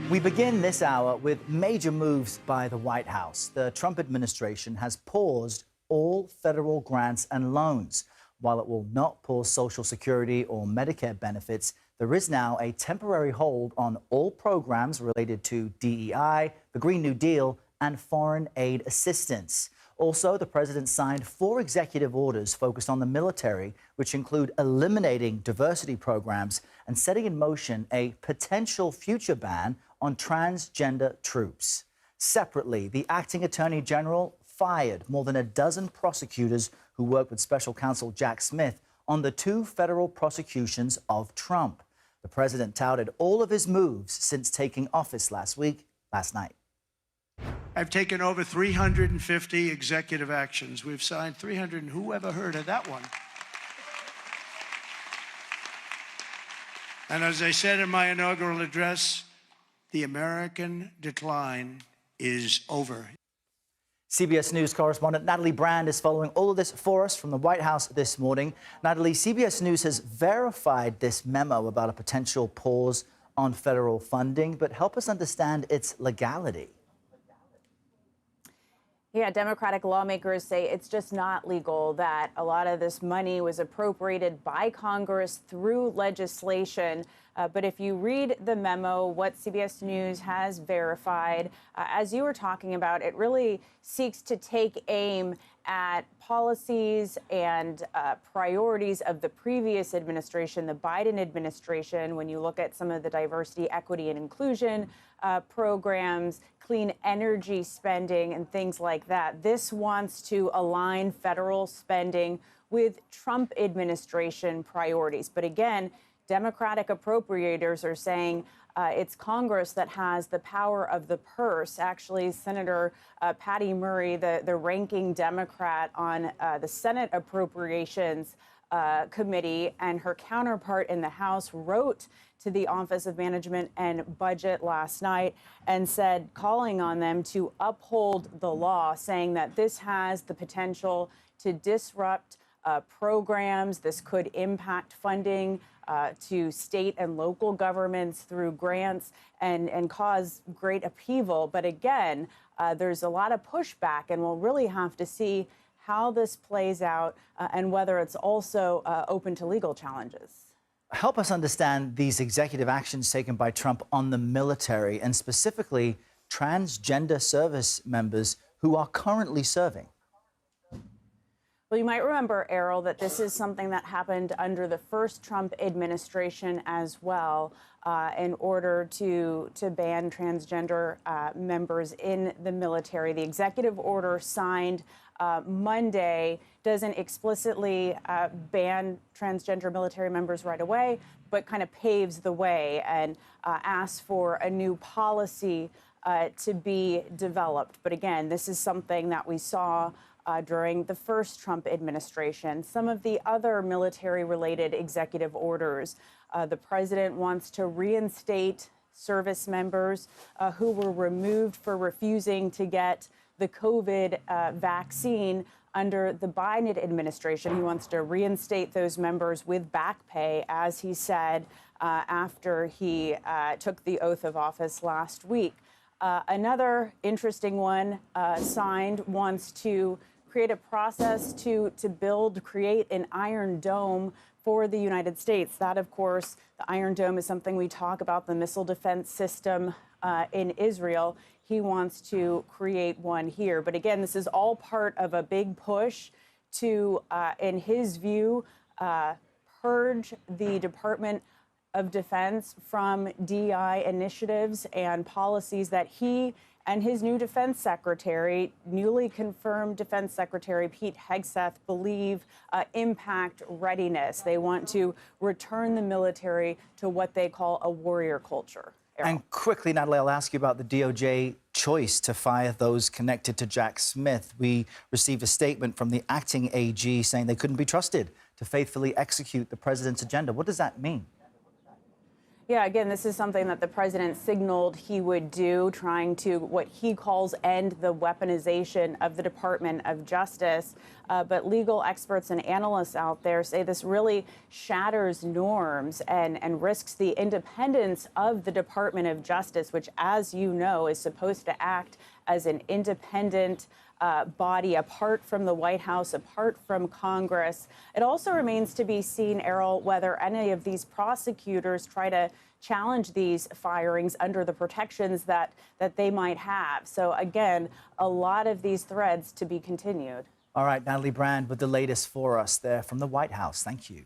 We begin this hour with major moves by the White House. The Trump administration has paused all federal grants and loans. While it will not pause Social Security or Medicare benefits, there is now a temporary hold on all programs related to DEI, the Green New Deal, and foreign aid assistance. Also, the president signed 4 executive orders focused on the military, which include eliminating diversity programs and setting in motion a potential future ban on transgender troops. Separately, the acting attorney general fired more than a dozen prosecutors who worked with special counsel Jack Smith on the 2 federal prosecutions of Trump. The president touted all of his moves since taking office last night. I've taken over 350 executive actions. We've signed 300, and who ever heard of that one? And as I said in my inaugural address, the American decline is over. CBS News correspondent Natalie Brand is following all of this for us from the White House this morning. Natalie, CBS News has verified this memo about a potential pause on federal funding, but help us understand its legality. Yeah, Democratic lawmakers say it's just not legal, that a lot of this money was appropriated by Congress through legislation. But if you read the memo, what CBS News has verified, as you were talking about, it really seeks to take aim at policies and priorities of the previous administration, the Biden administration. When you look at some of the diversity, equity, and inclusion programs, clean energy spending, and things like that, this wants to align federal spending with Trump administration priorities. But again, Democratic appropriators are saying it's Congress that has the power of the purse. Actually, Senator Patty Murray, the ranking Democrat on the Senate Appropriations Committee, and her counterpart in the House wrote to the Office of Management and Budget last night and said, calling on them to uphold the law, saying that this has the potential to disrupt programs. This could impact funding to state and local governments through grants and cause great upheaval. But again, there's a lot of pushback, and we'll really have to see how this plays out and whether it's also open to legal challenges. Help us understand these executive actions taken by Trump on the military and specifically transgender service members who are currently serving. Well, you might remember, Errol, that this is something that happened under the first Trump administration as well, in order to ban transgender members in the military. The executive order signed Monday doesn't explicitly ban transgender military members right away, but kind of paves the way and asks for a new policy to be developed. But again, this is something that we saw during the first Trump administration. Some of the other military-related executive orders, the president wants to reinstate service members who were removed for refusing to get the COVID vaccine under the Biden administration. He wants to reinstate those members with back pay, as he said after he took the oath of office last week. Another interesting one signed wants to create a process to create an Iron Dome for the United States. That, of course, the Iron Dome is something we talk about, the missile defense system in Israel. He wants to create one here. But again, this is all part of a big push to, in his view, purge the Department of Defense from DEI initiatives and policies that he and his new defense secretary, newly confirmed Defense Secretary Pete Hegseth, believe impact readiness. They want to return the military to what they call a warrior culture. Errol. And quickly, Natalie, I'll ask you about the DOJ choice to fire those connected to Jack Smith. We received a statement from the acting AG saying they couldn't be trusted to faithfully execute the president's agenda. What does that mean? Yeah, again, this is something that the president signaled he would do, trying to what he calls end the weaponization of the Department of Justice. But legal experts and analysts out there say this really shatters norms and risks the independence of the Department of Justice, which, as you know, is supposed to act as an independent body apart from the White House, apart from Congress. It also remains to be seen, Errol, whether any of these prosecutors try to challenge these firings under the protections that they might have. So again, a lot of these threads to be continued. All right, Natalie Brand with the latest for us there from the White House. Thank you.